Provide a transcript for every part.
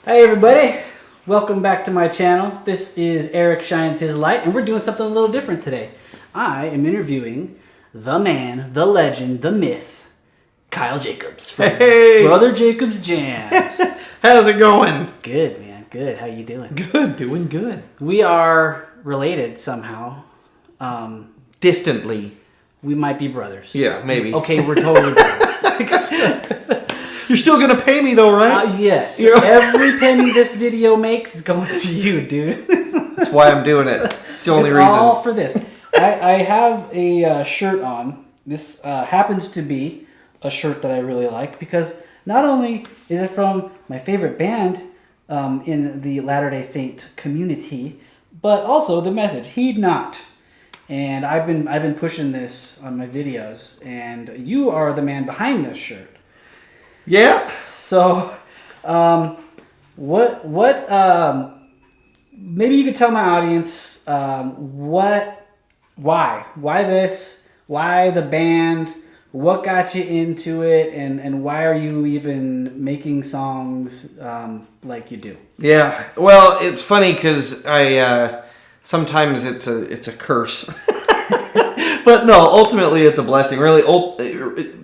Hey everybody, welcome back to my channel. This is Eric Shines His Light, and we're doing something a little different today. I am interviewing the man, the legend, the myth, Kyle Jacobs from Brother Jacobs Jams. How's it going? Good, man. Good. How you doing? Good, doing good. We are related somehow. Distantly. We might be brothers. Yeah, maybe. Okay, we're totally brothers. You're still going to pay me though, right? Yes. Every penny this video makes is going to you, dude. That's why I'm doing it. It's the only reason. All for this. I have a shirt on. This happens to be a shirt that I really like because not only is it from my favorite band in the Latter-day Saint community, but also the message, heed not. And I've been pushing this on my videos, and you are the man behind this shirt. Yeah. So, maybe you could tell my audience, why this, why the band, what got you into it, and why are you even making songs, like you do? Yeah. Well, it's funny because sometimes it's a curse. But no, ultimately it's a blessing. Really,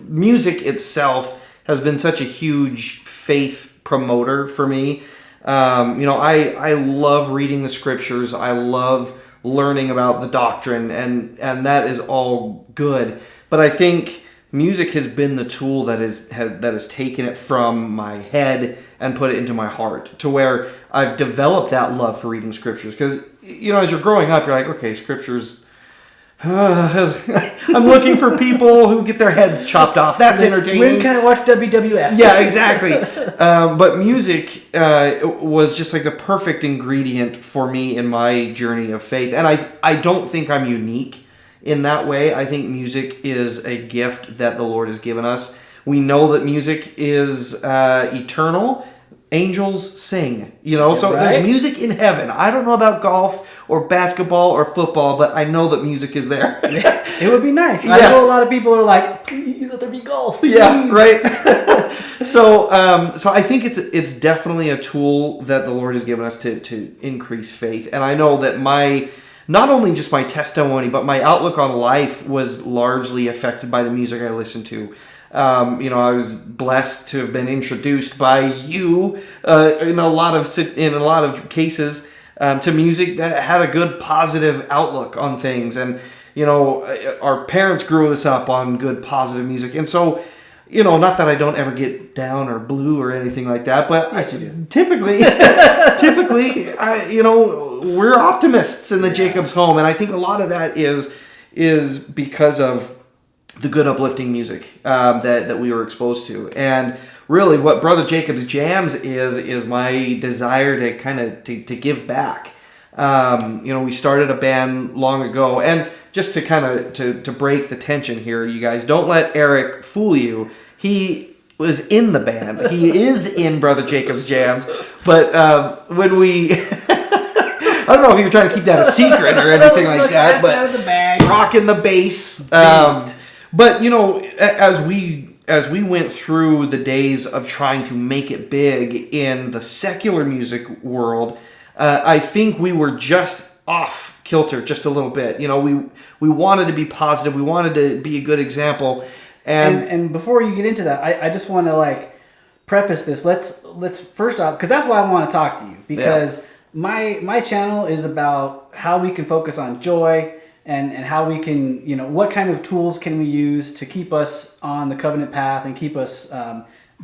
music itself has been such a huge faith promoter for me. I love reading the scriptures. I love learning about the doctrine, and that is all good. But I think music has been the tool that has taken it from my head and put it into my heart, to where I've developed that love for reading scriptures. Because as you're growing up, you're like, okay, scriptures. I'm looking for people who get their heads chopped off. That's entertaining. When can I watch WWF? Yeah, exactly. But music was just like the perfect ingredient for me in my journey of faith. And I don't think I'm unique in that way. I think music is a gift that the Lord has given us. We know that music is eternal. Angels sing, so right? There's music in heaven. I don't know about golf or basketball or football, but I know that music is there. It would be nice. Yeah. I know a lot of people are like, please let there be golf. Please. Yeah, right. So I think it's definitely a tool that the Lord has given us to increase faith. And I know that not only just my testimony, but my outlook on life was largely affected by the music I listened to. I was blessed to have been introduced by you in a lot of cases to music that had a good positive outlook on things, and our parents grew us up on good positive music, and so not that I don't ever get down or blue or anything like that, but yes, you do. Typically, we're optimists in the Jacobs home, and I think a lot of that is because of the good uplifting music that we were exposed to. And really what Brother Jacobs Jams is my desire to kind of to give back. We started a band long ago, and just to kind of to break the tension here, you guys, don't let Eric fool you. He was in the band. He is in Brother Jacobs Jams, but when we I don't know if you were trying to keep that a secret or anything like that, but out of the bag. Rocking the bass. But as we went through the days of trying to make it big in the secular music world, I think we were just off kilter just a little bit. We wanted to be positive. We wanted to be a good example. And before you get into that, I just want to preface this. Let's first off, because that's why I want to talk to you, because my channel is about how we can focus on joy. And how we can, what kind of tools can we use to keep us on the covenant path and keep us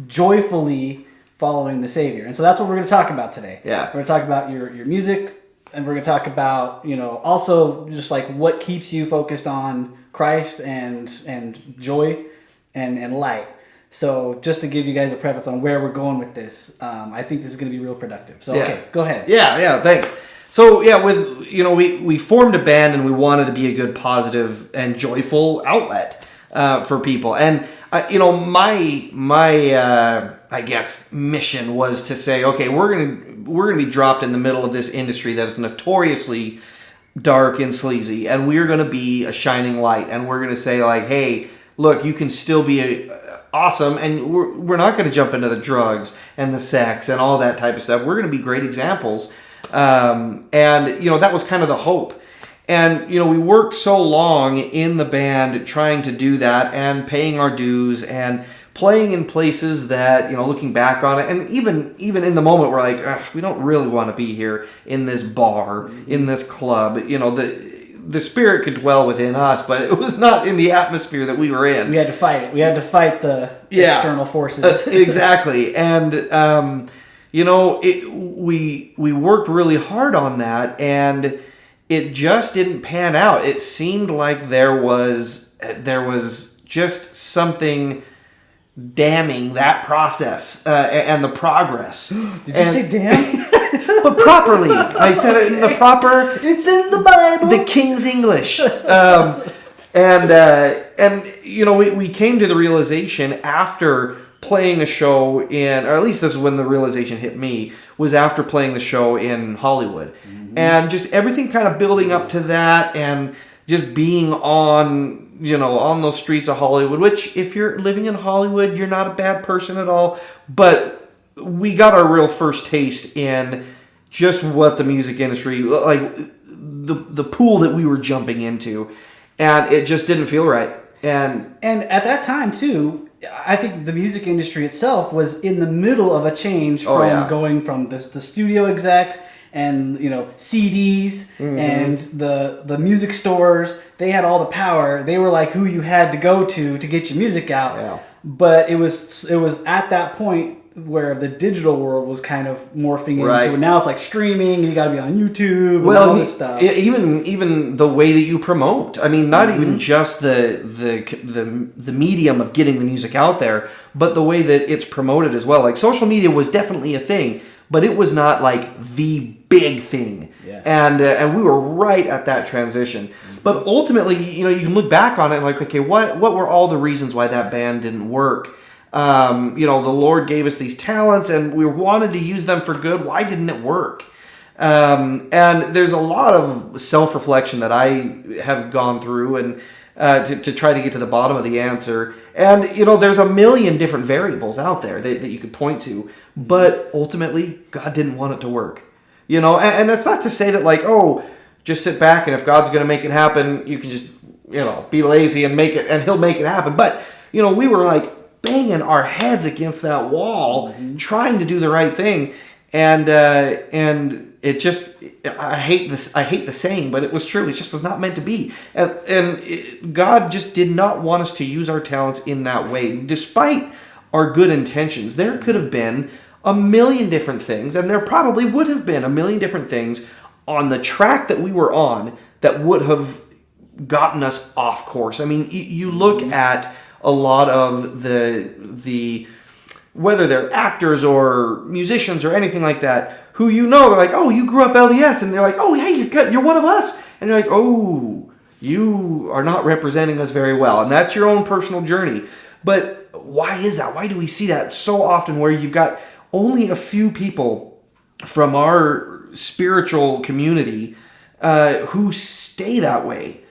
joyfully following the Savior. And so that's what we're going to talk about today. Yeah. We're going to talk about your music, and we're going to talk about, also just what keeps you focused on Christ and joy and light. So just to give you guys a preface on where we're going with this, I think this is going to be real productive. So, okay, go ahead. Yeah, thanks. So we formed a band, and we wanted to be a good, positive, and joyful outlet for people. And my I guess mission was to say, okay, we're gonna be dropped in the middle of this industry that is notoriously dark and sleazy, and we're gonna be a shining light, and we're gonna say hey, look, you can still be awesome, and we're not going to jump into the drugs and the sex and all that type of stuff. We're going to be great examples. And, that was kind of the hope. And, we worked so long in the band trying to do that and paying our dues and playing in places that, looking back on it, and even in the moment, we're like, we don't really want to be here in this bar, in this club. The spirit could dwell within us, but it was not in the atmosphere that we were in. We had to fight it. We had to fight the external forces. Exactly. And, we worked really hard on that, and it just didn't pan out. It seemed like there was just something damning that process and the progress. Did you say damn? But properly. I said it in the proper... It's in the Bible. The King's English. We came to the realization after playing a show in... Or at least this is when the realization hit me, was after playing the show in Hollywood. Mm-hmm. And just everything kind of building up to that and just being on those streets of Hollywood, which if you're living in Hollywood, you're not a bad person at all. But we got our real first taste in just what the music industry, like the pool that we were jumping into, and it just didn't feel right. And at that time too, I think the music industry itself was in the middle of a change from going from the studio execs and CDs and the music stores. They had all the power. They were like who you had to go to get your music out. Yeah. But it was at that point where the digital world was kind of morphing into it. Now it's like streaming, you got to be on YouTube and all this stuff. Even the way that you promote. I mean, not even just the medium of getting the music out there, but the way that it's promoted as well. Like social media was definitely a thing, but it was not like the big thing. Yeah. And we were right at that transition. But ultimately, you can look back on it and like, okay, what were all the reasons why that band didn't work? The Lord gave us these talents and we wanted to use them for good. Why didn't it work? And there's a lot of self-reflection that I have gone through and to try to get to the bottom of the answer. And, there's a million different variables out there that you could point to. But ultimately, God didn't want it to work. And that's not to say that like, just sit back and if God's going to make it happen, you can just, be lazy and make it and he'll make it happen. But, we were like, banging our heads against that wall, trying to do the right thing, and it just I hate the saying, but it was true. It just was not meant to be, and God just did not want us to use our talents in that way, despite our good intentions. There could have been a million different things, and there probably would have been a million different things on the track that we were on that would have gotten us off course. I mean, you look at a lot of the whether they're actors or musicians or anything like that, who they're like, oh, you grew up LDS, and they're like, oh, hey, you're one of us, and you're like, oh, you are not representing us very well, and that's your own personal journey. But why is that? Why do we see that so often where you've got only a few people from our spiritual community who stay that way?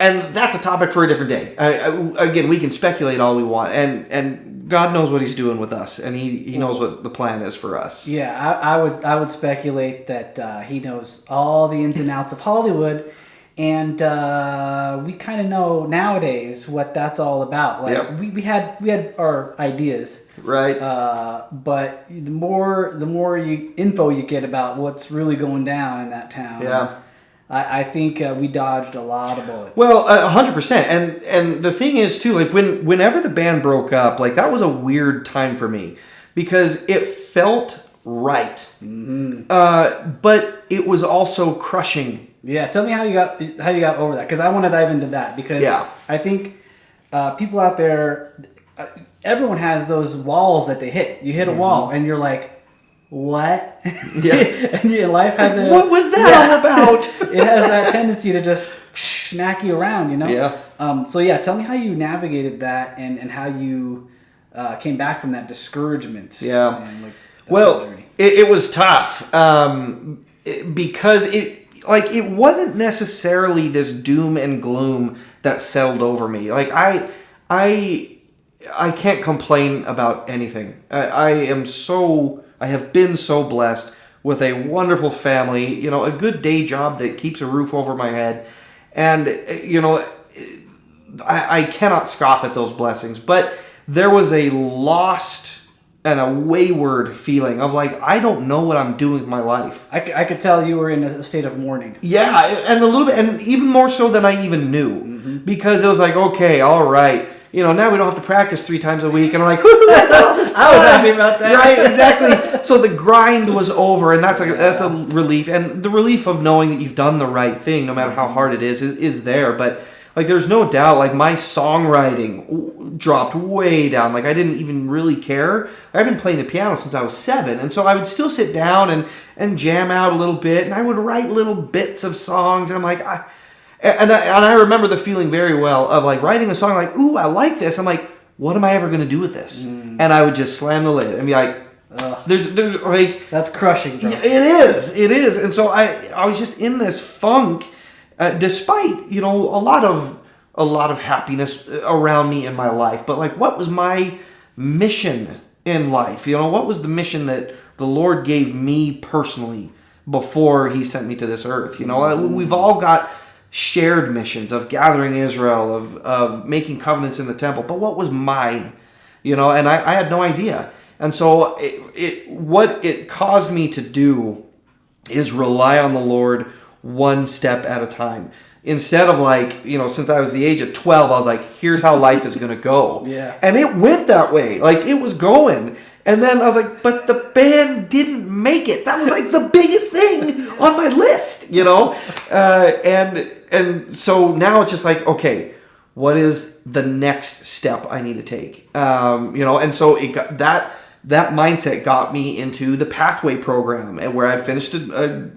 And that's a topic for a different day. Again, we can speculate all we want, and God knows what He's doing with us, and He knows what the plan is for us. Yeah, I would speculate that He knows all the ins and outs of Hollywood, and we kind of know nowadays what that's all about. Like we had our ideas, right? But the more info you get about what's really going down in that town, I think we dodged a lot of bullets. Well, 100%. And the thing is, too, like whenever the band broke up, like that was a weird time for me because it felt right. Mm-hmm. But it was also crushing. Yeah, tell me how you got over that, because I want to dive into that, because I think people out there, everyone has those walls that they hit. You hit a wall and you're like, what? Yeah. And life has what was that all about? It has that tendency to just smack you around, Yeah. Tell me how you navigated that and how you came back from that discouragement. Yeah. It was tough because like, it wasn't necessarily this doom and gloom that settled over me. Like, I can't complain about anything. I have been so blessed with a wonderful family, a good day job that keeps a roof over my head. And, I cannot scoff at those blessings. But there was a lost and a wayward feeling of like, I don't know what I'm doing with my life. I could tell you were in a state of mourning. Yeah, and a little bit, and even more so than I even knew. Mm-hmm. Because it was like, okay, all right. Now we don't have to practice 3 times a week. And I'm like, I got all this time. I was happy about that. Right, exactly. So the grind was over, and that's a relief. And the relief of knowing that you've done the right thing, no matter how hard it is there. But, like, there's no doubt, like, my songwriting dropped way down. Like, I didn't even really care. I've been playing the piano since I was 7. And so I would still sit down and jam out a little bit. And I would write little bits of songs. And I'm like... And I remember the feeling very well of like writing a song like, ooh, I like this. I'm like, what am I ever going to do with this? And I would just slam the lid and be like, there's like... That's crushing, bro. It is. And so I was just in this funk, despite, a lot of happiness around me in my life. But like, what was my mission in life? What was the mission that the Lord gave me personally before he sent me to this earth? We've all got shared missions of gathering Israel, of making covenants in the temple. But what was mine? And I had no idea. And so what it caused me to do is rely on the Lord one step at a time. Instead of like, since I was the age of 12, I was like, here's how life is going to go. Yeah. And it went that way. Like, it was going. And then I was like, but the band didn't make it. That was like the biggest thing on my list, And so now it's just like, okay, what is the next step I need to take? And so it got that mindset got me into the Pathway program, and where I finished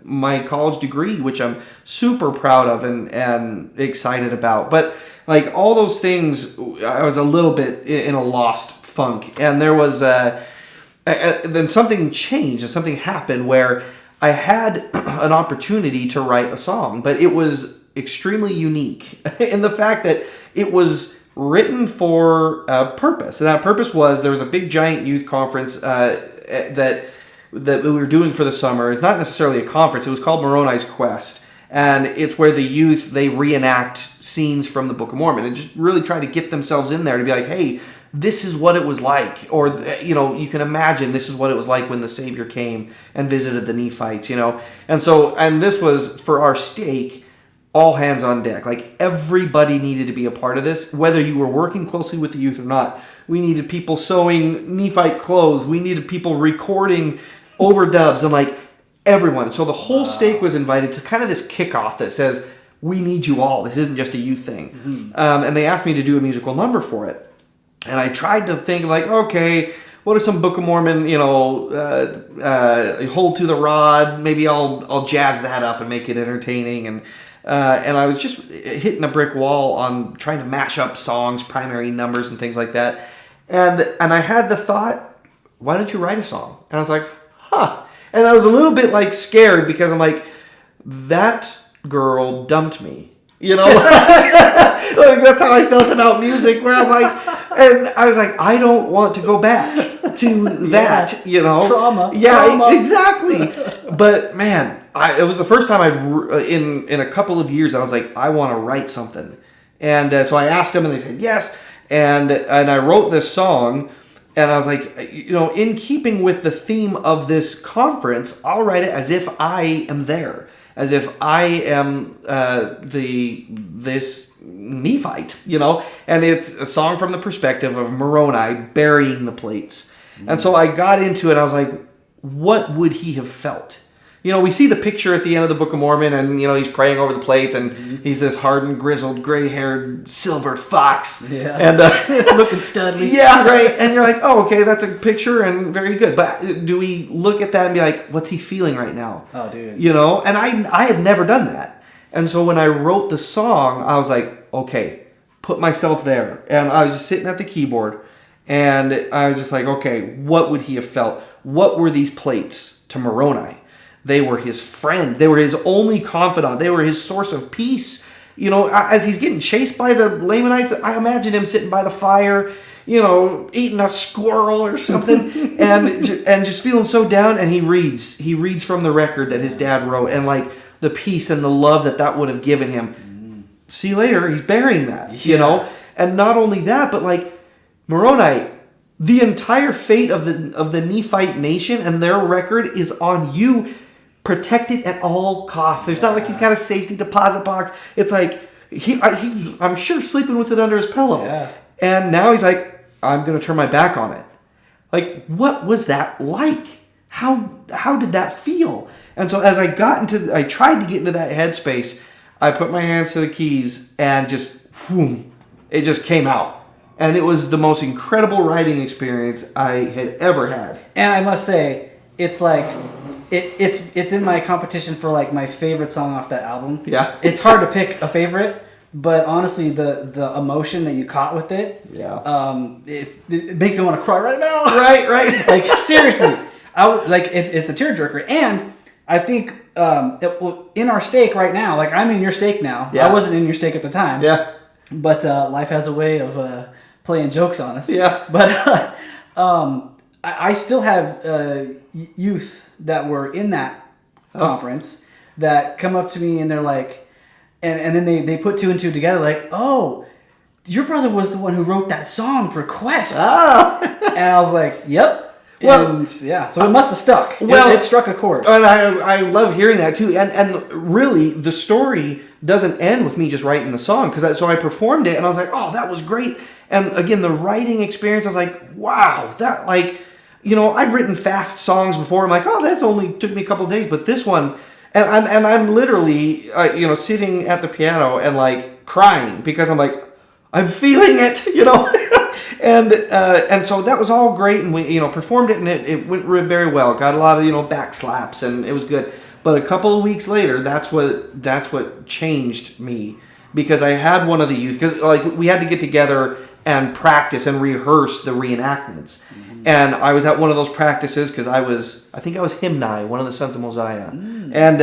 my college degree, which I'm super proud of and excited about. But like all those things, I was a little bit in a lost funk, and there was then something changed and something happened where I had an opportunity to write a song, but it was extremely unique in the fact that it was written for a purpose. And that purpose was, there was a big giant youth conference that we were doing for the summer. It's not necessarily a conference. It was called Moroni's Quest. And it's where the youth, they reenact scenes from the Book of Mormon and just really try to get themselves in there to be like, hey, this is what it was like. Or, you can imagine this is what it was like when the Savior came and visited the Nephites, And this was for our stake, all hands on deck. Like, everybody needed to be a part of this, whether you were working closely with the youth or not. We needed people sewing Nephite clothes. We needed people recording overdubs and like everyone. So the whole stake was invited to kind of this kickoff that says, we need you all. This isn't just a youth thing. Mm-hmm. And they asked me to do a musical number for it. And I tried to think like, okay, what are some Book of Mormon, hold to the rod. Maybe I'll jazz that up and make it entertaining. And I was just hitting a brick wall on trying to mash up songs, primary numbers, and things like that. And I had the thought, why don't you write a song? And I was like, huh. And I was a little bit like scared because I'm like, that girl dumped me. Like that's how I felt about music, where I'm like, and I was like, I don't want to go back to that, Trauma. Yeah, Trauma. Exactly. But man, it was the first time in a couple of years I was like, I want to write something. And so I asked them and they said yes. And I wrote this song. And I was like, in keeping with the theme of this conference, I'll write it as if I am there. As if I am this Nephite, and it's a song from the perspective of Moroni burying the plates. Mm-hmm. And so I got into it. I was like, what would he have felt? We see the picture at the end of the Book of Mormon, and he's praying over the plates, and he's this hardened, grizzled, gray-haired silver fox, and looking studly. Yeah, right. And you're like, oh, okay, that's a picture, and very good. But do we look at that and be like, what's he feeling right now? Oh, dude. And I had never done that, and so when I wrote the song, I was like, okay, put myself there, and I was just sitting at the keyboard, and I was just like, okay, what would he have felt? What were these plates to Moroni? They were his friend. They were his only confidant. They were his source of peace. You know, as he's getting chased by the Lamanites, I imagine him sitting by the fire, you know, eating a squirrel or something, and just feeling so down. And he reads from the record that his dad wrote, and like the peace and the love that would have given him. See you later, he's burying that, you know. And not only that, but like Moroni, the entire fate of the Nephite nation and their record is on you. Protect it at all costs. There's not like he's got a safety deposit box. It's like he's I'm sure sleeping with it under his pillow. Yeah. And now he's like, I'm gonna turn my back on it. Like, what was that like? How did that feel? And so as I tried to get into that headspace, I put my hands to the keys and just whoom, it just came out. And it was the most incredible writing experience I had ever had. And I must say, it's like it's in my competition for like my favorite song off that album. Yeah. It's hard to pick a favorite, but honestly, the emotion that you caught with it, it makes me want to cry right now. Right. Like seriously, it's a tearjerker, and I think in our stake right now, like I'm in your stake now. Yeah. I wasn't in your stake at the time. Yeah. But life has a way of playing jokes on us. Yeah. But I still have youth that were in that conference that come up to me and they're like, and then they put two and two together like, oh, your brother was the one who wrote that song for Quest. Oh. And I was like, yep. Well, and, yeah, so it must have stuck. Well, it struck a chord. And I love hearing that too. And really, the story doesn't end with me just writing the song. So I performed it and I was like, oh, that was great. And again, the writing experience, I was like, wow, that like, you know, I'd written fast songs before. I'm like, oh, that only took me a couple of days. But this one, and I'm literally, sitting at the piano and like crying because I'm like, I'm feeling it, you know. And so that was all great, and we performed it, and it went very well. Got a lot of back slaps, and it was good. But a couple of weeks later, that's what changed me, because I had one of the youth, because like we had to get together and practice and rehearse the reenactments. Mm-hmm. And I was at one of those practices because I think I was Hymni, one of the sons of Mosiah. Mm. And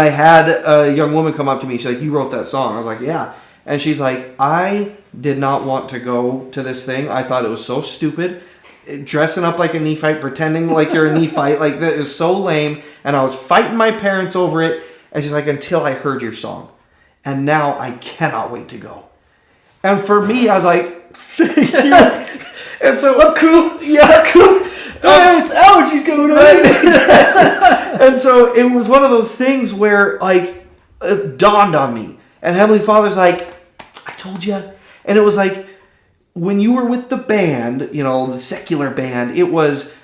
I had a young woman come up to me. She's like, "You wrote that song?" I was like, "Yeah." And she's like, "I did not want to go to this thing. I thought it was so stupid. Dressing up like a Nephite, pretending like you're a Nephite, like that is so lame. And I was fighting my parents over it." And she's like, "Until I heard your song. And now I cannot wait to go." And for me, I was like, and so I'm cool. Yeah, cool. Allergies going on. And so it was one of those things where like it dawned on me. And Heavenly Father's like, "I told you." And it was like, when you were with the band, the secular band, it was,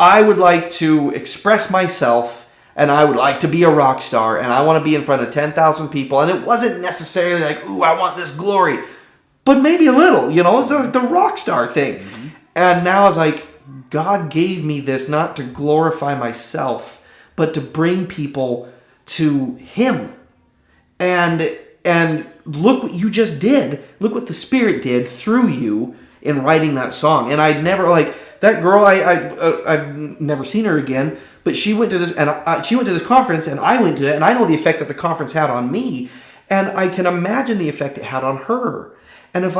I would like to express myself, and I would like to be a rock star, and I want to be in front of 10,000 people. And it wasn't necessarily like, "Ooh, I want this glory," but maybe a little, it's like the rock star thing. Mm-hmm. And now I was like, God gave me this not to glorify myself, but to bring people to Him. And look what you just did. Look what the Spirit did through you in writing that song. And I'd never, like, that girl, I've never seen her again, but she went to this, and she went to this conference, and I went to it, and I know the effect that the conference had on me, and I can imagine the effect it had on her. And if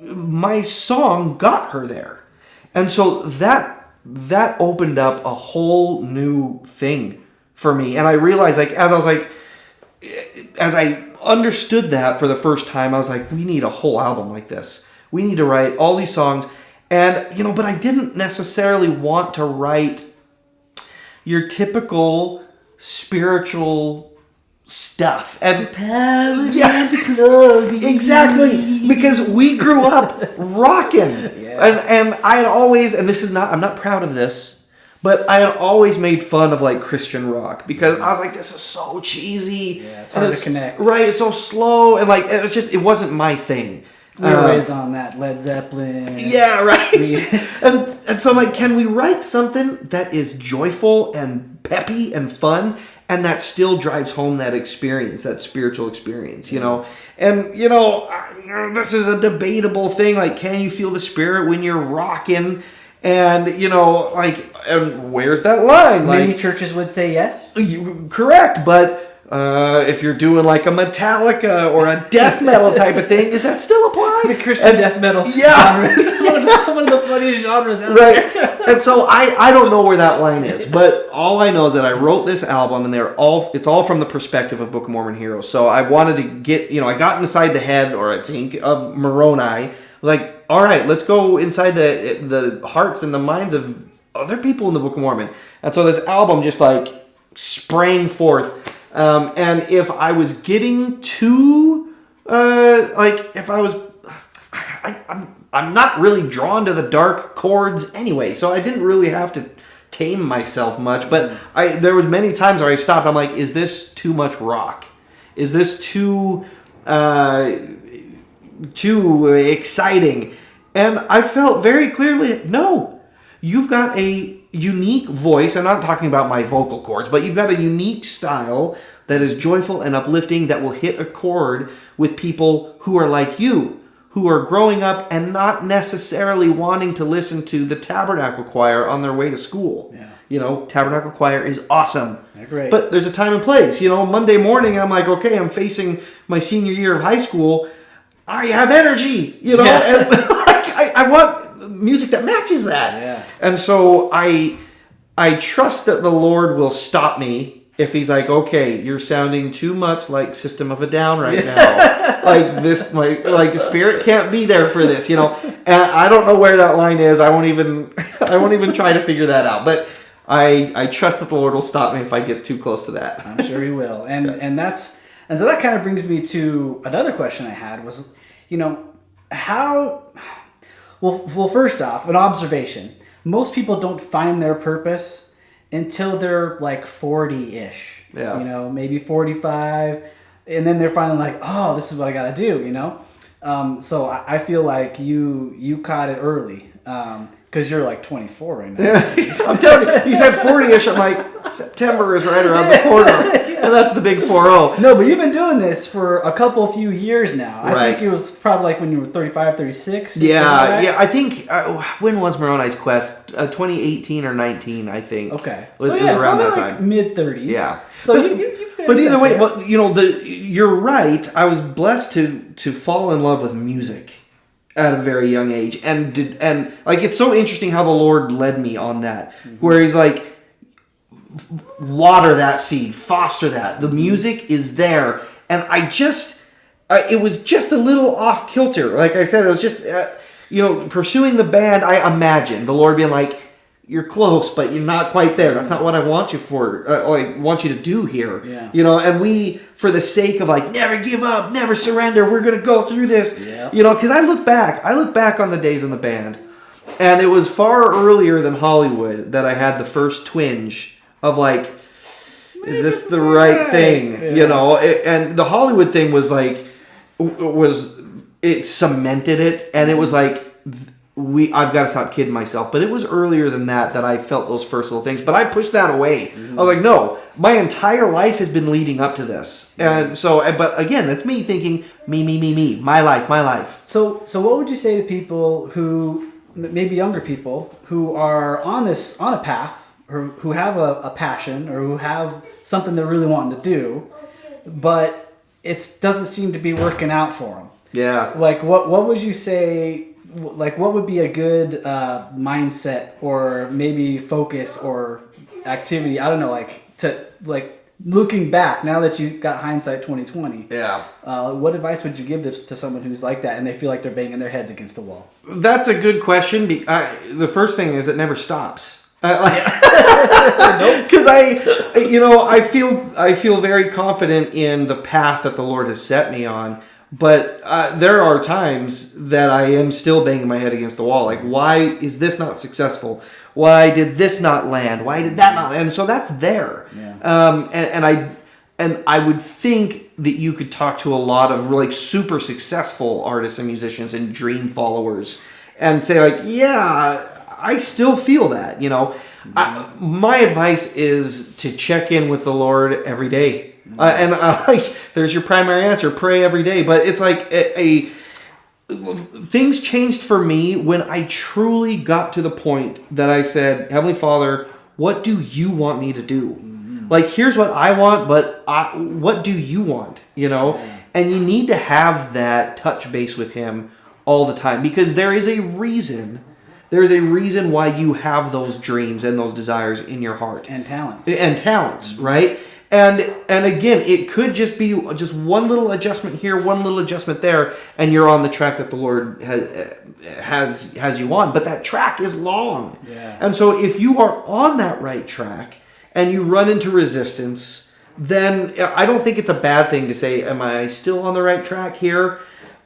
my song got her there. And so that opened up a whole new thing for me. And I realized, like, as I understood that for the first time, I was like, we need a whole album like this. We need to write all these songs. And, but I didn't necessarily want to write your typical spiritual stuff. And exactly, because we grew up rocking. Yeah. And I had always, and I'm not proud of this, but I had always made fun of like Christian rock, because I was like, this is so cheesy. Yeah, it's hard to connect. Right, it's so slow, and like it wasn't my thing. We were raised on that Led Zeppelin. Yeah, right. and so I'm like, can we write something that is joyful and peppy and fun, and that still drives home that experience, that spiritual experience, And, this is a debatable thing. Like, can you feel the Spirit when you're rocking? And, and where's that line? Many churches would say yes. Correct, but if you're doing like a Metallica or a death metal type of thing, does that still apply? The Christian death metal genre is one of the funniest genres out there. And so I don't know where that line is, but all I know is that I wrote this album, and it's all from the perspective of Book of Mormon heroes. So I wanted to get, I got inside the head, or I think, of Moroni. I was like, all right, let's go inside the hearts and the minds of other people in the Book of Mormon. And so this album just like sprang forth. And if I was getting too, if I was, I'm not really drawn to the dark chords anyway, so I didn't really have to tame myself much. But there were many times where I stopped. I'm like, is this too much rock? Is this too exciting? And I felt very clearly, no. You've got a unique voice. I'm not talking about my vocal cords, but you've got a unique style that is joyful and uplifting, that will hit a chord with people who are like you, who are growing up and not necessarily wanting to listen to the Tabernacle Choir on their way to school. Yeah. Tabernacle Choir is awesome. They're great. But there's a time and place. Monday morning, I'm like, okay, I'm facing my senior year of high school. I have energy, and I want music that matches that. Yeah. And so I trust that the Lord will stop me if he's like, okay, you're sounding too much like System of a Down right now. The spirit can't be there for this, And I don't know where that line is. I won't even try to figure that out. But I trust that the Lord will stop me if I get too close to that. I'm sure he will. And so that kind of brings me to another question I had was, how. Well, first off, an observation. Most people don't find their purpose until they're like 40-ish. Yeah. Maybe 45. And then they're finally like, oh, this is what I got to do, So I feel like you caught it early. Because you're like 24 right now. Yeah. I'm telling you, you said 40-ish. I'm like, September is right around the corner. And that's the big 4-0. No, but you've been doing this for a few years now. I Right. think it was probably like when you were 35, 36. Yeah, yeah. I think, when was Moroni's Quest? 2018 or 19, I think. Okay. It was around that like time. Mid-30s. Yeah. So but either way, you're right. I was blessed to fall in love with music at a very young age, and it's so interesting how the Lord led me on that, where he's like, water that seed, foster that. The music is there, and it was just a little off kilter. Like I said, it was just pursuing the band. I imagine the Lord being like, you're close, but you're not quite there. That's not what I want you for. Want you to do here. Yeah. And we, for the sake of never give up, never surrender, we're gonna go through this. Yeah. Because I look back on the days in the band, and it was far earlier than Hollywood that I had the first twinge of is this the right thing? Yeah. And the Hollywood thing was it cemented it, and it was like, I've got to stop kidding myself. But it was earlier than that I felt those first little things. But I pushed that away. Mm-hmm. I was like, no, my entire life has been leading up to this. And so, but again, that's me thinking, me, my life. So what would you say to people who, maybe younger people, who are on a path, or who have a passion, or who have something they're really wanting to do, but it doesn't seem to be working out for them? Yeah. What would you say? What would be a good mindset, or maybe focus or activity? I don't know. Looking back, now that you got hindsight 2020. Yeah. What advice would you give to someone who's like that and they feel like they're banging their heads against the wall? That's a good question. The first thing is it never stops. Because I feel very confident in the path that the Lord has set me on. But there are times that I am still banging my head against the wall. Like, why is this not successful? Why did this not land? Why did that not land? And so that's there. Yeah. And I would think that you could talk to a lot of super successful artists and musicians and dream followers and say yeah, I still feel that. My advice is to check in with the Lord every day. There's your primary answer: pray every day. But it's things changed for me when I truly got to the point that I said, Heavenly Father, what do you want me to do? Like, here's what I want, but what do you want? You know? Yeah. And you need to have that touch base with him all the time, because there is a reason. There's a reason why you have those dreams and those desires in your heart. And talents. And talents, right? And again, it could just be just one little adjustment here, one little adjustment there, and you're on the track that the Lord has you on. But that track is long. Yeah. And so if you are on that right track and you run into resistance, then I don't think it's a bad thing to say, am I still on the right track here?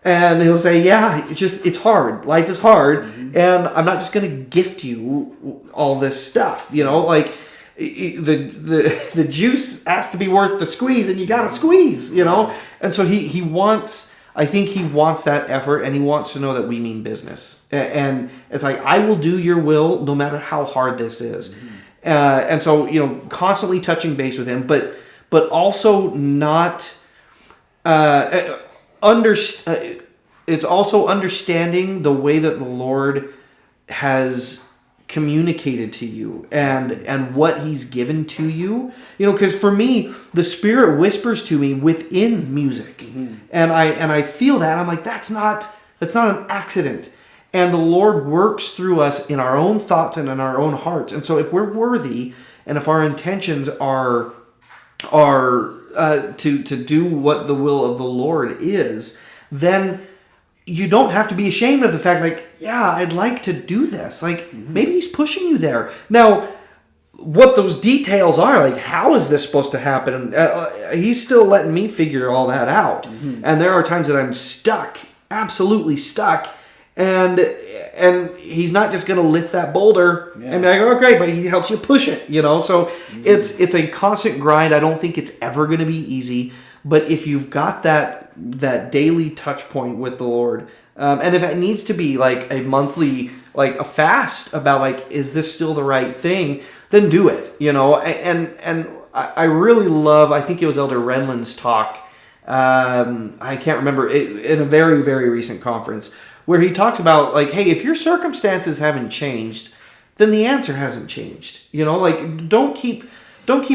And he'll say, yeah, it's hard. Life is hard. And I'm not just going to gift you all this stuff, you know, like the juice has to be worth the squeeze, and you got to squeeze, you know? And so he wants, I think he wants that effort, and he wants to know that we mean business. And it's like, I will do your will no matter how hard this is. And so, you know, constantly touching base with him, but also not, it's also understanding the way that the Lord has communicated to you and what he's given to you, you know, because for me, the Spirit whispers to me within music, and I feel that. I'm like, that's not an accident. And the Lord works through us in our own thoughts and in our own hearts. And so if we're worthy, and if our intentions are to do what the will of the Lord is, then you don't have to be ashamed of the fact, like, yeah, I'd like to do this. Like, maybe he's pushing you there. Now, what those details are, like, how is this supposed to happen? He's still letting me figure all that out. And there are times that I'm stuck, absolutely stuck. And he's not just going to lift that boulder and be like, oh, great, but he helps you push it, you know? So it's a constant grind. I don't think it's ever going to be easy. But if you've got that daily touch point with the Lord, and if it needs to be like a monthly, like a fast about like, is this still the right thing? Then do it, you know? And I really love, I think it was Elder Renlund's talk. I can't remember, in a very, very recent conference, where he talks about like, hey, if your circumstances haven't changed, then the answer hasn't changed. You know, like don't keep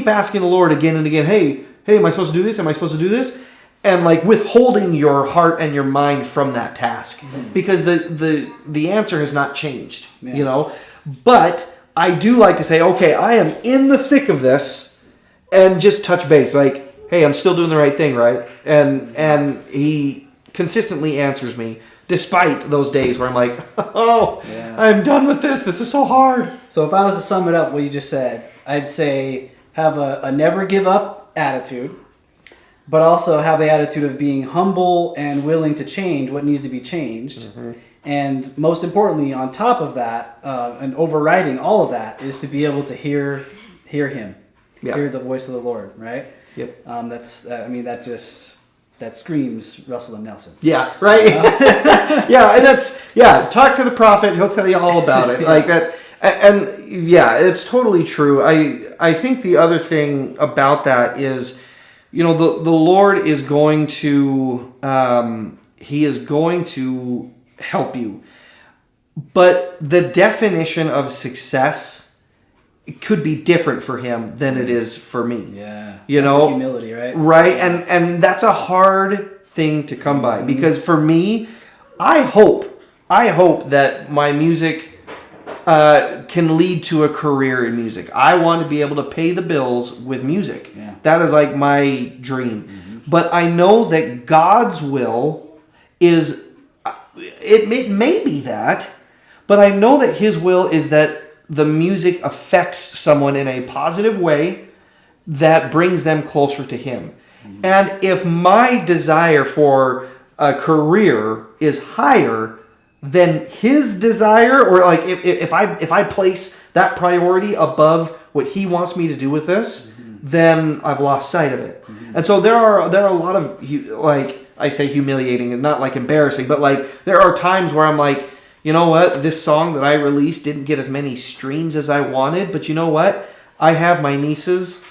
asking the Lord again and again, hey, am I supposed to do this? Am I supposed to do this? And like withholding your heart and your mind from that task, because the answer has not changed. You know, but I do like to say, okay, I am in the thick of this, and just touch base, like, hey, I'm still doing the right thing, right? And he consistently answers me, despite those days where I'm like, I'm done with this. This is so hard. So if I was to sum it up, what you just said, I'd say have a never give up attitude, but also have the attitude of being humble and willing to change what needs to be changed. And most importantly, on top of that, and overriding all of that, is to be able to hear him, hear the voice of the Lord, right? Yep. That screams Russell and Nelson. Yeah, right. And talk to the prophet. He'll tell you all about it. Like it's totally true. I think the other thing about that is, you know, the Lord is going to, he is going to help you. But the definition of success could be different for him than it is for me. Yeah. You know, humility, right? Right. And that's a hard thing to come by, because for me, I hope that my music can lead to a career in music. I want to be able to pay the bills with music. Yeah. That is like my dream. But I know that God's will is, it may be that, but I know that his will is that the music affects someone in a positive way that brings them closer to him. And if my desire for a career is higher than his desire, or like if I place that priority above what he wants me to do with this, then I've lost sight of it. And so there are a lot of, like, I say humiliating and not like embarrassing, but like there are times where I'm like, you know what, this song that I released didn't get as many streams as I wanted, but you know what, I have my nieces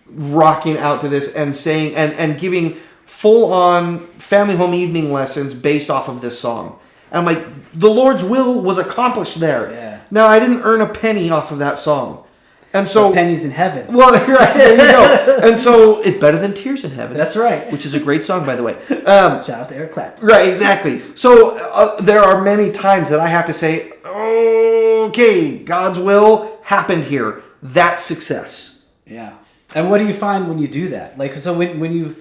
rocking out to this and saying and giving full on family home evening lessons based off of this song. And I'm like, the Lord's will was accomplished there. Yeah. Now, I didn't earn a penny off of that song. And so... The pennies in heaven. Well, right, there you go. And so it's better than Tears in Heaven. That's right. Which is a great song, by the way. Shout out to Eric Clapton. Right, exactly. So there are many times that I have to say, okay, God's will happened here. That's success. Yeah. And what do you find when you do that? Like, so when you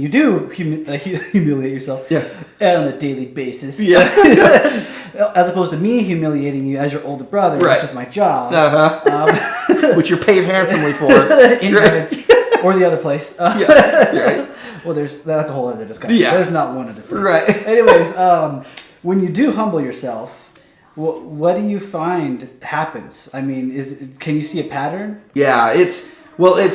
do humiliate yourself on a daily basis, as opposed to me humiliating you as your older brother, which is my job, which you're paid handsomely for, in heaven or the other place. Right. Well, that's a whole other discussion. Yeah. There's not one other place. Right. Anyways, when you do humble yourself, what do you find happens? I mean, can you see a pattern? Yeah, it's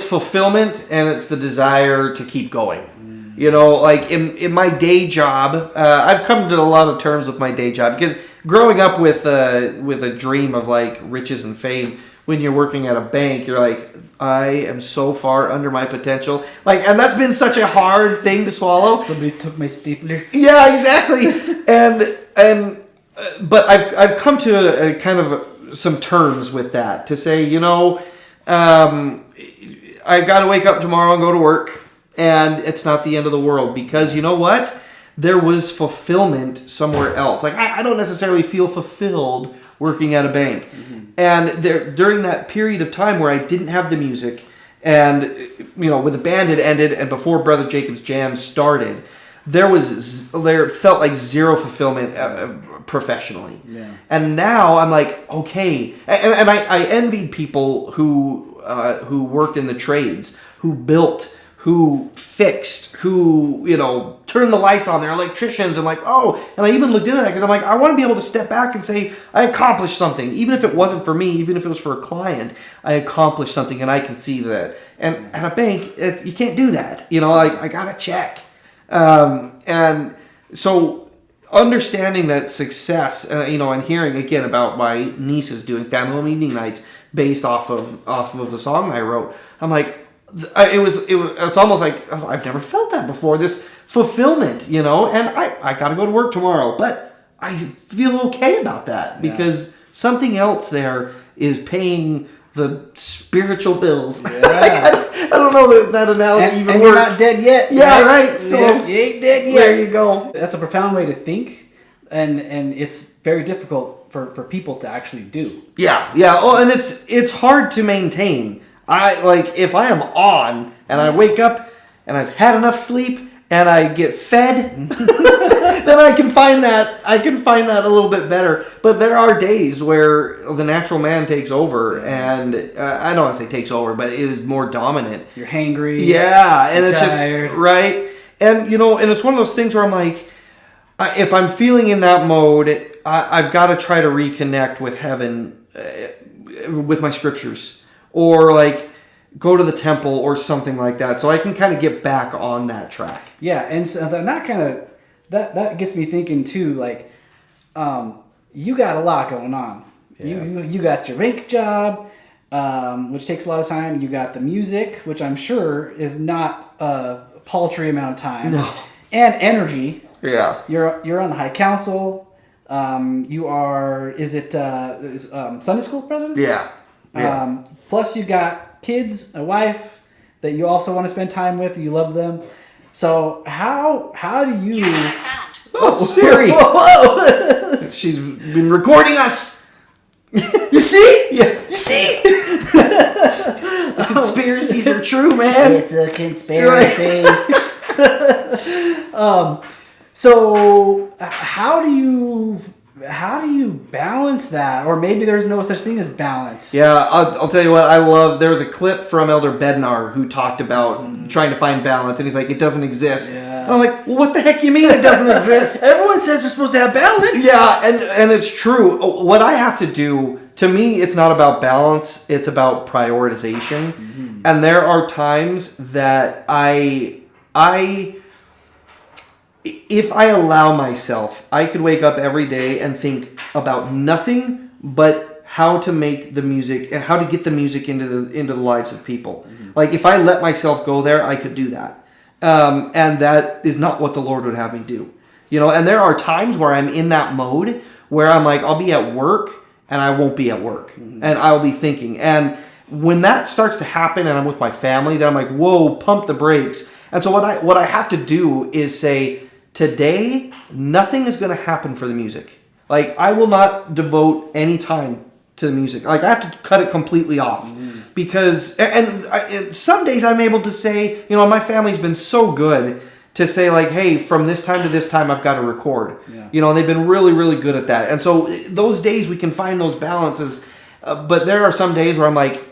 fulfillment and it's the desire to keep going. You know, like in my day job, I've come to a lot of terms with my day job because growing up with a dream of like riches and fame, when you're working at a bank, you're like, I am so far under my potential. Like, and that's been such a hard thing to swallow. Somebody took my stapler. Yeah, exactly. But I've come to a kind of some terms with that to say, you know, I've got to wake up tomorrow and go to work, and it's not the end of the world because you know what? There was fulfillment somewhere else. Like I don't necessarily feel fulfilled working at a bank, and during that period of time where I didn't have the music, and you know when the band had ended and before Brother Jacob's Jam started, there felt like zero fulfillment professionally. Yeah. And now I'm like, okay, and I envied people who worked in the trades, who built, who fixed, who, you know, turned the lights on. They're electricians. And like, oh, and I even looked into that because I'm like, I want to be able to step back and say, I accomplished something. Even if it wasn't for me, even if it was for a client, I accomplished something and I can see that. And at a bank, you can't do that. You know, like I got to check. And so understanding that success, you know, and hearing again about my nieces doing family home evening nights based off of a song I wrote, I'm like, it's almost like I've never felt that before. This fulfillment, you know, and I got to go to work tomorrow, but I feel okay about that because something else there is paying the spiritual bills. Yeah. I don't know that analogy even and works. You're not dead yet. Yeah, right. So you ain't dead yet. There you go. That's a profound way to think, and it's very difficult for people to actually do. Yeah. Oh, and it's hard to maintain. If I am on and I wake up and I've had enough sleep and I get fed, then I can find that a little bit better. But there are days where the natural man takes over, and I don't want to say takes over, but is more dominant. You're hangry. Yeah, and it's tired. Just right. And you know, and it's one of those things where I'm like, if I'm feeling in that mode, I've got to try to reconnect with heaven, with my scriptures, or like go to the temple or something like that, so I can kind of get back on that track. Yeah, and so that gets me thinking too. Like, you got a lot going on. Yeah. You got your bank job, which takes a lot of time. You got the music, which I'm sure is not a paltry amount of time. No. And energy. Yeah. You're on the High Council. You are. Is it Sunday school president? Yeah. Plus, you got kids, a wife that you also want to spend time with. You love them. So how do you? Here's what I found. Oh, Siri! Whoa! She's been recording us. You see? Yeah. You see? The conspiracies are true, man. It's a conspiracy. So how do you balance that? Or maybe there's no such thing as balance. Yeah, I'll tell you what, I love, there was a clip from Elder Bednar who talked about trying to find balance, and he's like, it doesn't exist. Yeah. And I'm like, well, what the heck you mean it doesn't exist? Everyone says we're supposed to have balance. Yeah, and it's true. What I have to do, to me, it's not about balance, it's about prioritization. Mm-hmm. And there are times that if I allow myself, I could wake up every day and think about nothing but how to make the music and how to get the music into the lives of people. Mm-hmm. Like if I let myself go there, I could do that. And that is not what the Lord would have me do. And there are times where I'm in that mode where I'm like, I'll be at work and I won't be at work, and I'll be thinking. And when that starts to happen and I'm with my family, then I'm like, whoa, pump the brakes. And so what I have to do is say, today, nothing is going to happen for the music. Like, I will not devote any time to the music. Like, I have to cut it completely off. Because, and some days I'm able to say, my family's been so good to say, like, hey, from this time to this time, I've got to record. And they've been really, really good at that. And so those days we can find those balances. But there are some days where I'm like,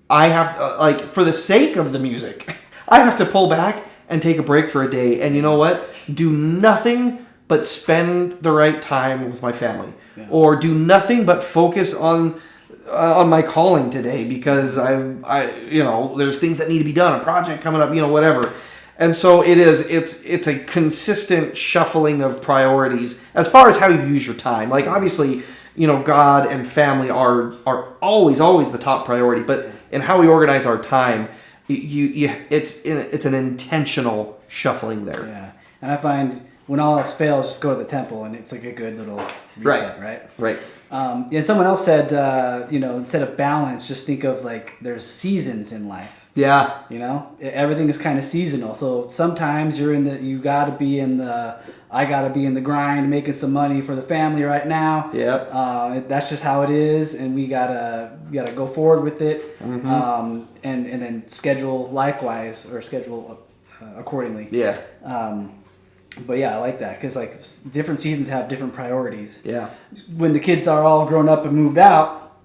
I have, like, for the sake of the music, I have to pull back and take a break for a day. And you know what? Do nothing but spend the right time with my family. Or do nothing but focus on my calling today, because I there's things that need to be done, a project coming up, whatever. And so it's a consistent shuffling of priorities as far as how you use your time. Like, obviously, God and family are always the top priority, but in how we organize our time, it's an intentional shuffling there. Yeah. And I find when all else fails, just go to the temple, and it's like a good little reset, right? And someone else said, instead of balance, just think of, like, there's seasons in life. Yeah. Everything is kind of seasonal. So sometimes I gotta be in the grind, making some money for the family right now. Yep. That's just how it is, and we gotta go forward with it. And then schedule likewise, or schedule accordingly. Yeah. But yeah, I like that, because, like, different seasons have different priorities. Yeah. When the kids are all grown up and moved out,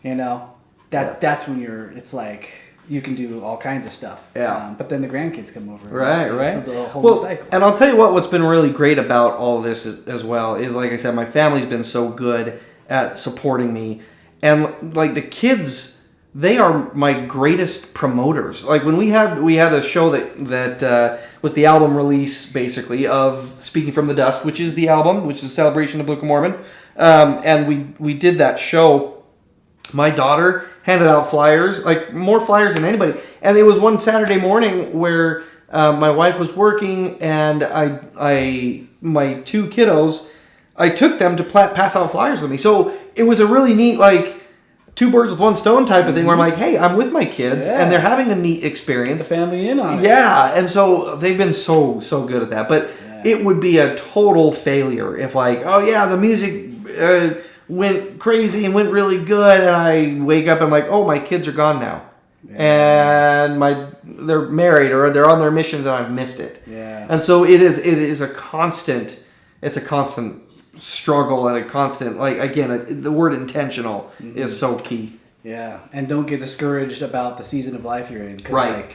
that's when it's like you can do all kinds of stuff. Yeah. But then the grandkids come over. Right. It's the whole cycle. And I'll tell you what's been really great about all of this as well is, like I said, my family's been so good at supporting me, and, like, the kids, they are my greatest promoters. Like, when we had a show that was the album release, basically, of Speaking from the Dust, which is the album, which is a celebration of Book of Mormon. And we did that show. My daughter handed out flyers, like, more flyers than anybody. And it was one Saturday morning where my wife was working, and my two kiddos, I took them to pass out flyers with me. So it was a really neat, like, two birds with one stone type of thing, where I'm like, hey, I'm with my kids, and they're having a neat experience. The family in on it. Yeah, and so they've been so good at that. But it would be a total failure if, like, oh yeah, the music went crazy and went really good, and I wake up and I'm like, oh, my kids are gone now. And they're married, or they're on their missions, and I've missed it. Yeah. And so it is a constant struggle, and a constant, like, again, the word intentional is so key. Yeah. And don't get discouraged about the season of life you're in, because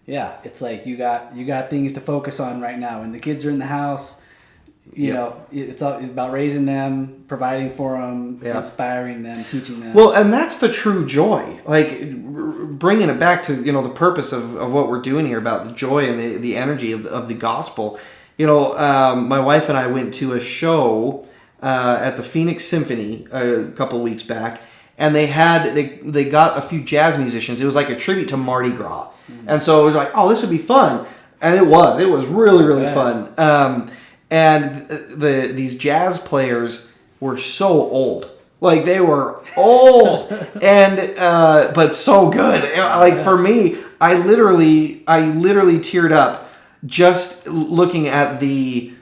it's like you got things to focus on right now, and the kids are in the house. It's all about raising them, providing for them, inspiring them, teaching them. Well, and that's the true joy. Like, bringing it back to the purpose of what we're doing here, about the joy and the energy of the gospel. My wife and I went to a show at the Phoenix Symphony a couple of weeks back, and they got a few jazz musicians. It was like a tribute to Mardi Gras, and so it was like, oh, this would be fun, and it was really, really fun. And these jazz players were so old. Like, they were old, and but so good. Like, for me, I literally teared up just looking at the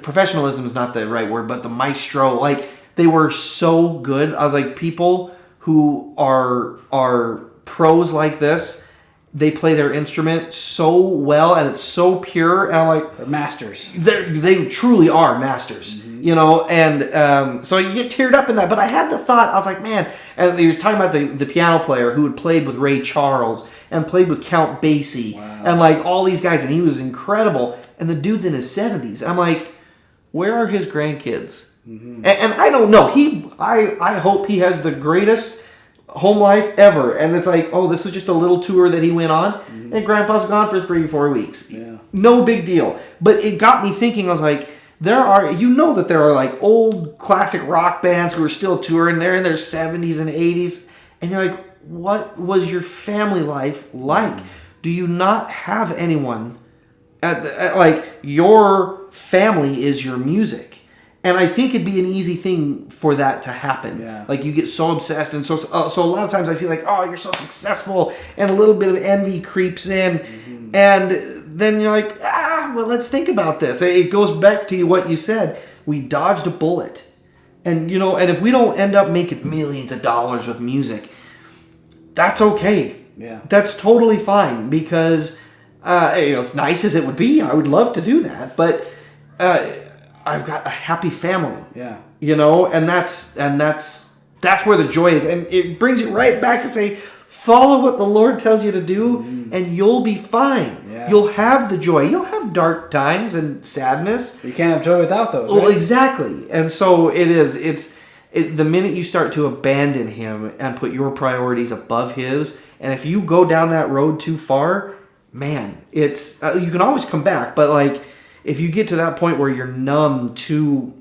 professionalism is not the right word, but the maestro. Like, they were so good. I was like, people who are pros like this, they play their instrument so well, and it's so pure, and I'm like, they're masters. They truly are masters, and so you get teared up in that. But I had the thought, I was like, man, and he was talking about the piano player who had played with Ray Charles and played with Count Basie, and, like, all these guys, and he was incredible, and the dude's in his 70s. I'm like, where are his grandkids? And I don't know. I hope he has the greatest home life ever, and it's like, oh, this is just a little tour that he went on, and Grandpa's gone for 3-4 weeks. No big deal. But it got me thinking. I was like, there are like old classic rock bands who are still touring. They're in their 70s and 80s, and you're like, what was your family life like? Do you not have anyone like your family is your music. And I think it'd be an easy thing for that to happen. Yeah. Like you get so obsessed, and so a lot of times I see like, oh, you're so successful, and a little bit of envy creeps in, and then you're like, well, let's think about this. It goes back to what you said. We dodged a bullet, and and if we don't end up making millions of dollars with music, that's okay. Yeah, that's totally fine because as nice as it would be, I would love to do that, but. I've got a happy family. Yeah. And that's where the joy is. And it brings you right back to say, follow what the Lord tells you to do and you'll be fine. Yeah. You'll have the joy. You'll have dark times and sadness. You can't have joy without those, right? Well, exactly. And so it's the minute you start to abandon him and put your priorities above his, and if you go down that road too far, man, it's you can always come back, but like if you get to that point where you're numb to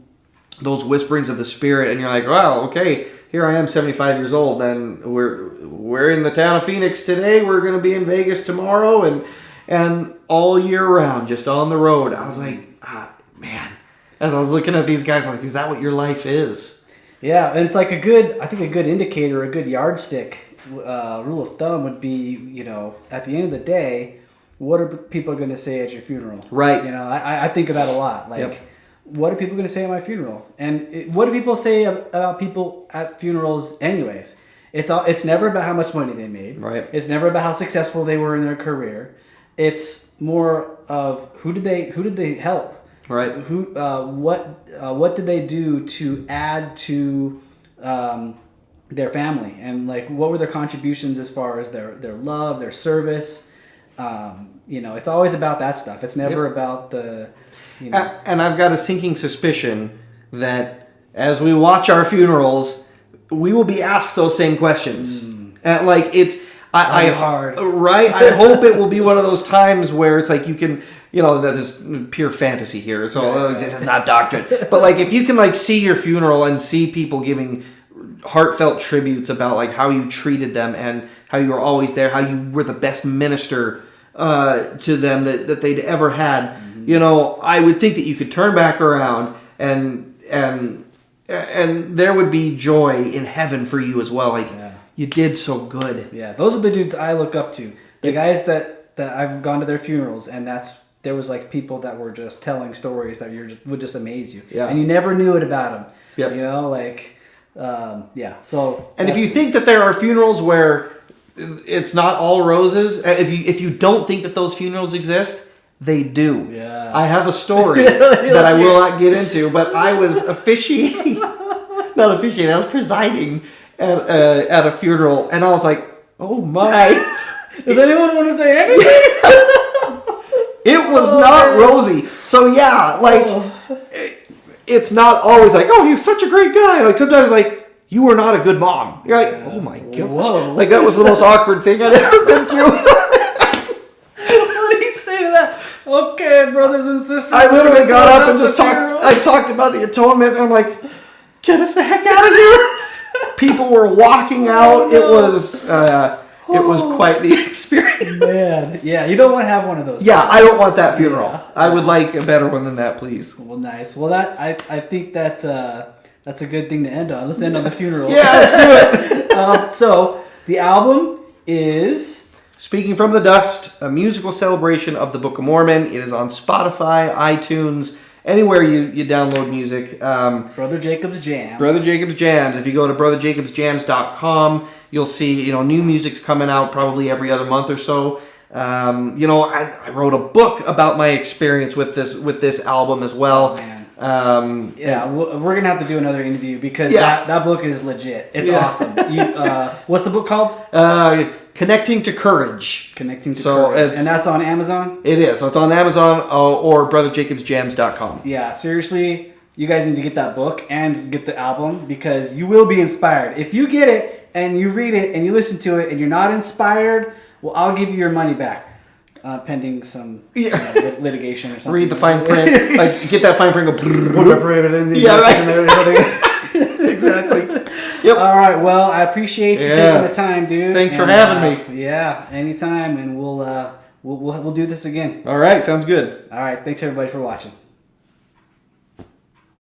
those whisperings of the Spirit and you're like, wow, okay, here I am 75 years old and we're in the town of Phoenix today, we're going to be in Vegas tomorrow and all year round, just on the road. I was like, man, as I was looking at these guys, I was like, is that what your life is? Yeah, and it's like a good indicator, a good yardstick, rule of thumb would be, at the end of the day, what are people going to say at your funeral? Right. I think of that a lot. Like, what are people going to say at my funeral? And what do people say about people at funerals anyways? It's never about how much money they made. Right. It's never about how successful they were in their career. It's more of who did they help? Right. What did they do to add to their family? And like, what were their contributions as far as their love, their service? It's always about that stuff. It's never about the, And I've got a sinking suspicion that as we watch our funerals, we will be asked those same questions. And like hard. Right? I hope it will be one of those times where it's like you can, that is pure fantasy here. So this is not doctrine. But like if you can like see your funeral and see people giving heartfelt tributes about like how you treated them and how you were always there, how you were the best minister to them that they'd ever had. I would think that you could turn back around and there would be joy in heaven for you as well. Like you did so good. Yeah, those are the dudes I look up to. The guys that I've gone to their funerals, and there was like people that were just telling stories that would just amaze you. Yeah. And you never knew it about them. Yep. So. And if you think that there are funerals where it's not all roses, if you don't think that those funerals exist, they do. Yeah. I have a story that I will not get into, but I was officiating, I was presiding at a funeral, and I was like, oh my. Does anyone want to say anything? It was not rosy. So yeah, it's not always like, oh, he's such a great guy. Like sometimes like, you were not a good mom. You're like, oh my gosh. Whoa. Like that was the most awkward thing I'd ever been through. What do you say to that? Okay, brothers and sisters. I literally got up and just talked. I talked about the atonement, and I'm like, get us the heck out of here. People were walking out. It was quite the experience. Man, yeah, you don't want to have one of those. Yeah, I don't want that funeral. Yeah. I would like a better one than that, please. Well, nice. Well, I think that's a good thing to end on. Let's end on the funeral. Yeah, let's do it. So the album is Speaking from the Dust, a musical celebration of the Book of Mormon. It is on Spotify, iTunes, anywhere you download music. Brother Jacob's Jams. Brother Jacob's Jams. If you go to brotherjacobsjams.com, you'll see new music's coming out probably every other month or so. I wrote a book about my experience with this album as well. Oh, man. We're gonna have to do another interview because that book is legit. It's awesome. What's the book called? Connecting to Courage. Connecting to Courage. And that's on Amazon? It is. So it's on Amazon or brotherjacobsjams.com. Yeah, seriously, you guys need to get that book and get the album because you will be inspired. If you get it and you read it and you listen to it and you're not inspired, well, I'll give you your money back. Pending some litigation or something. Read the fine print. Get that fine print. Yeah, right. Exactly. Yep. All right. Well, I appreciate you taking the time, dude. Thanks for having me. Yeah, anytime, and we'll we'll do this again. All right, sounds good. All right, thanks everybody for watching.